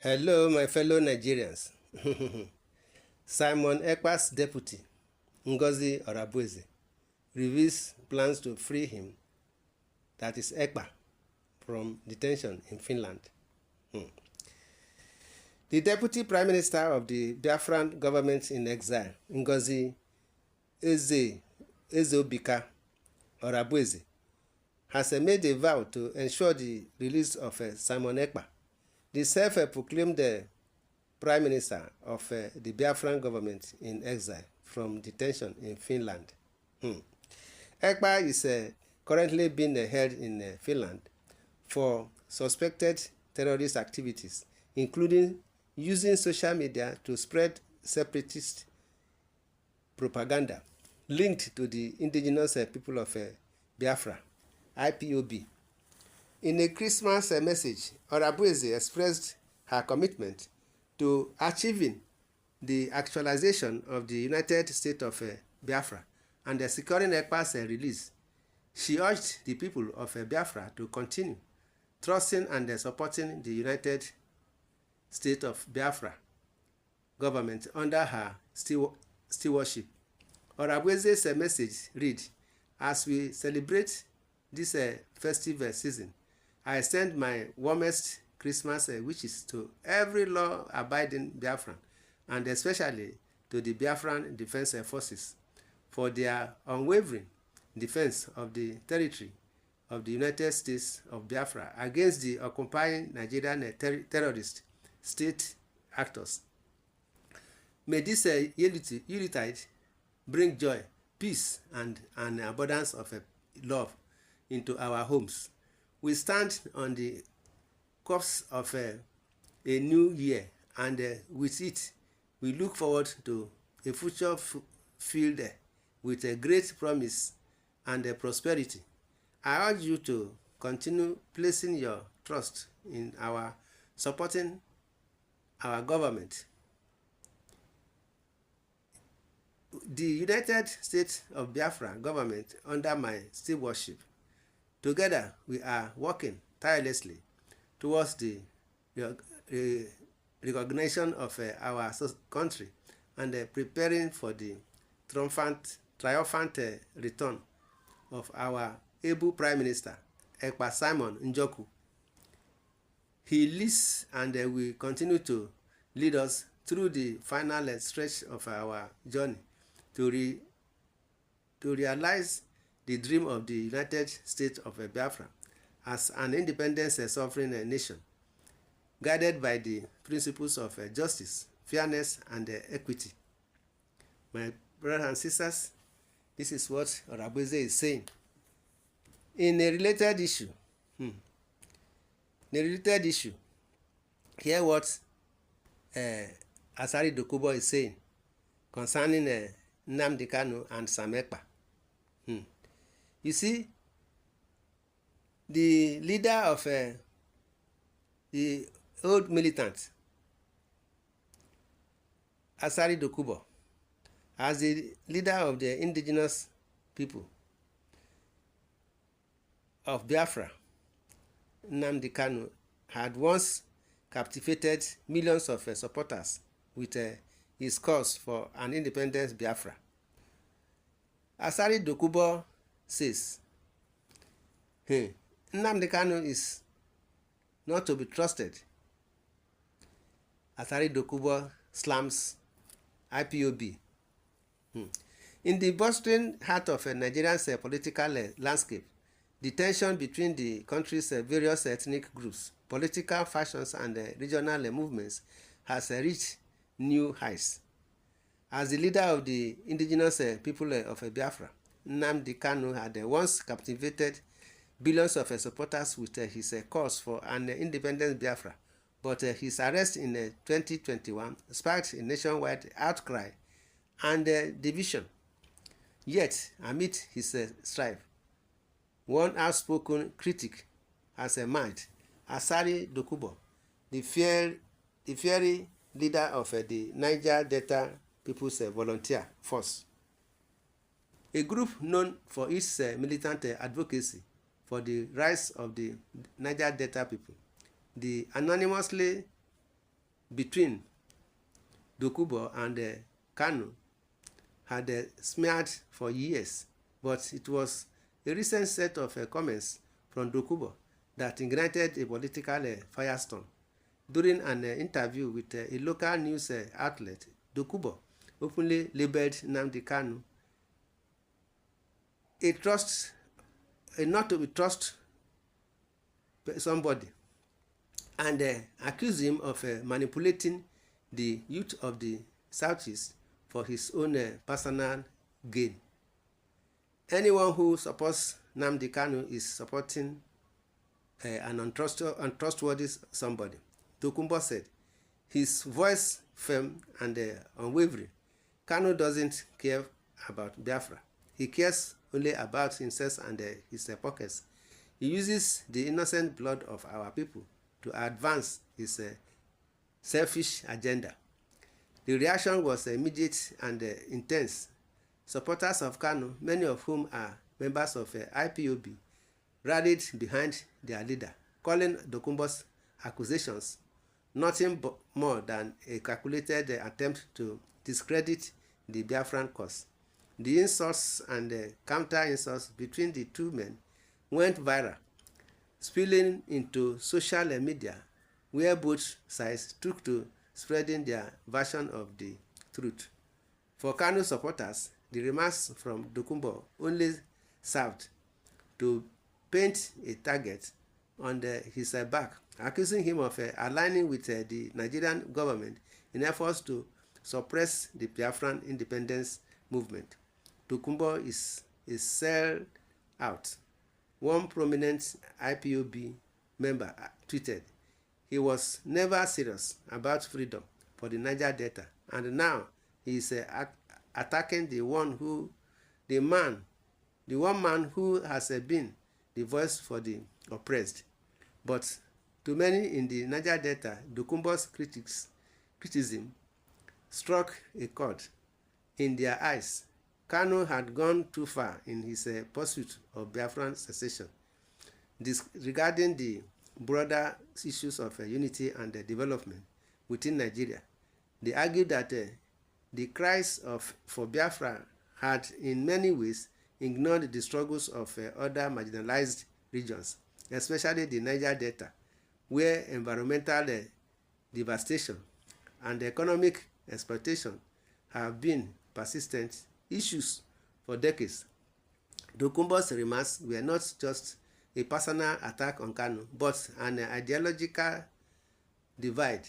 Hello, my fellow Nigerians. Simon Ekpa's deputy, Ngozi Orabueze, reveals plans to free him, that is Ekpa, from detention in Finland. The deputy prime minister of the Biafran government in exile, Ngozi Ezobika Orabueze, has made a vow to ensure the release of Simon Ekpa, the self-proclaimed Prime Minister of the Biafran government in exile from detention in Finland. Ekpa is currently being held in Finland for suspected terrorist activities, including using social media to spread separatist propaganda linked to the indigenous people of Biafra, IPOB. In a Christmas message, Orabueze expressed her commitment to achieving the actualization of the United States of Biafra and securing Ekpa's release. She urged the people of Biafra to continue trusting and supporting the United States of Biafra government under her stewardship. Orabueze's message read, "As we celebrate this festive season, I extend my warmest Christmas wishes to every law-abiding Biafran, and especially to the Biafran Defense Forces, for their unwavering defense of the territory of the United States of Biafra against the occupying Nigerian terrorist state actors. May this unity bring joy, peace, and an abundance of love into our homes. We stand on the cusp of a new year, and with it, we look forward to a future filled with a great promise and prosperity. I urge you to continue placing your trust in supporting our government. The United States of Biafra government under my stewardship. Together, we are working tirelessly towards the recognition of our country and preparing for the triumphant return of our able Prime Minister, Ekpa Simon Njoku. He leads and will continue to lead us through the final stretch of our journey to realize the dream of the United States of Biafra as an independent sovereign nation, guided by the principles of justice, fairness, and equity. My brothers and sisters, this is what Orabueze is saying. In a related issue, hear what Asari Dokubo is saying concerning Nnamdi Kanu and Sam Ekpa. You see, the leader of the old militant, Asari Dokubo, as the leader of the indigenous people of Biafra, Nnamdi Kanu had once captivated millions of supporters with his cause for an independent Biafra. Asari Dokubo says, Nnamdi Kanu is not to be trusted. Asari Dokubo slams IPOB. In the bustling heart of Nigeria's political landscape, the tension between the country's various ethnic groups, political factions, and regional movements has reached new heights. As the leader of the indigenous people of Biafra, Nnamdi Kanu had once captivated billions of supporters with his cause for an independent Biafra, but his arrest in 2021 sparked a nationwide outcry and division. Yet, amid his strife, one outspoken critic has emerged, Asari Dokubo, the fiery leader of the Niger Delta People's Volunteer Force, a group known for its militant advocacy for the rights of the Niger Delta people. The anonymously between dokunbo and kanu had smeared for years, but it was a recent set of comments from dokunbo that ignited a political firestorm. During an interview with a local news outlet, dokunbo openly labeled Nnamdi Kanu a not to be trust somebody, and accused him of manipulating the youth of the Southeast for his own personal gain. Anyone who supports Nnamdi Kanu is supporting an untrustworthy somebody. Dokunbo said, his voice firm and unwavering. Kanu doesn't care about Biafra. He cares only about himself and his pockets. He uses the innocent blood of our people to advance his selfish agenda. The reaction was immediate and intense. Supporters of Kanu, many of whom are members of IPOB, rallied behind their leader, calling Dokunbo's accusations nothing more than a calculated attempt to discredit the Biafran cause. The insults and counter-insults between the two men went viral, spilling into social media, where both sides took to spreading their version of the truth. For Kanu supporters, the remarks from dokunbo only served to paint a target on his back, accusing him of aligning with the Nigerian government in efforts to suppress the Biafran independence movement. Dokunbo is a sell-out. One prominent IPOB member tweeted, he was never serious about freedom for the Niger Delta, and now he is attacking the one man who has been the voice for the oppressed. But to many in the Niger Delta, Dokunbo's criticism struck a chord. In their eyes, Kanu had gone too far in his pursuit of Biafran secession, disregarding the broader issues of unity and development within Nigeria. They argued that the cries for Biafra had in many ways ignored the struggles of other marginalized regions, especially the Niger Delta, where environmental devastation and economic exploitation have been persistent issues for decades. Dokunbo's remarks were not just a personal attack on Kanu, but an ideological divide.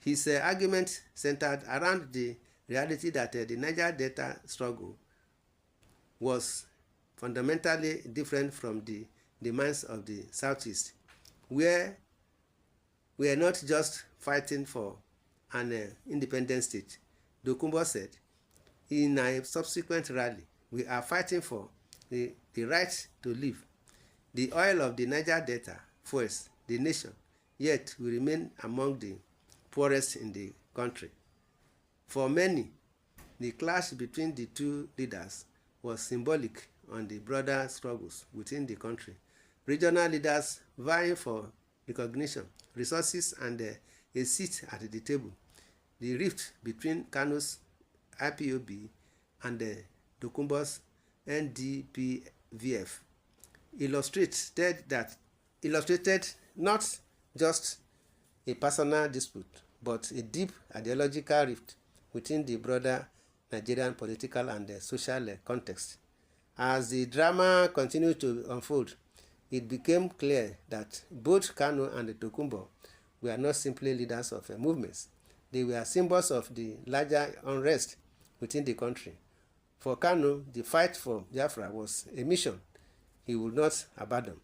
His argument centered around the reality that the Niger Delta struggle was fundamentally different from the demands of the Southeast, where we are not just fighting for an independent state. Dokunbo said in a subsequent rally, we are fighting for the right to live. The oil of the Niger Delta fuels the nation, yet we remain among the poorest in the country. For many, the clash between the two leaders was symbolic on the broader struggles within the country. Regional leaders vying for recognition, resources, and a seat at the table. The rift between Kanu's IPOB and Dokunbo's NDPVF illustrated not just a personal dispute, but a deep ideological rift within the broader Nigerian political and social context. As the drama continued to unfold, it became clear that both Kanu and Dokunbo were not simply leaders of movements. They were symbols of the larger unrest within the country. For Kanu, the fight for Biafra was a mission he would not abandon,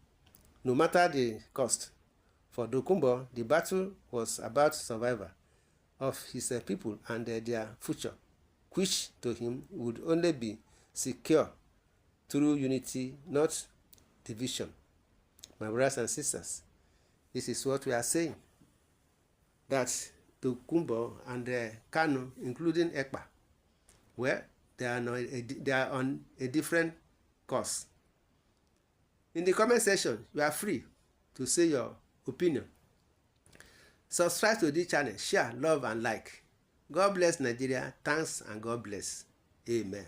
no matter the cost. For Dokunbo, the battle was about survival of his people and their future, which to him would only be secure through unity, not division. My brothers and sisters, this is what we are saying, that Dokunbo and Kanu, including Ekpa, well, they are on a different course. In the comment section, you are free to say your opinion. Subscribe to this channel, share, love and like. God bless Nigeria. Thanks and God bless. Amen.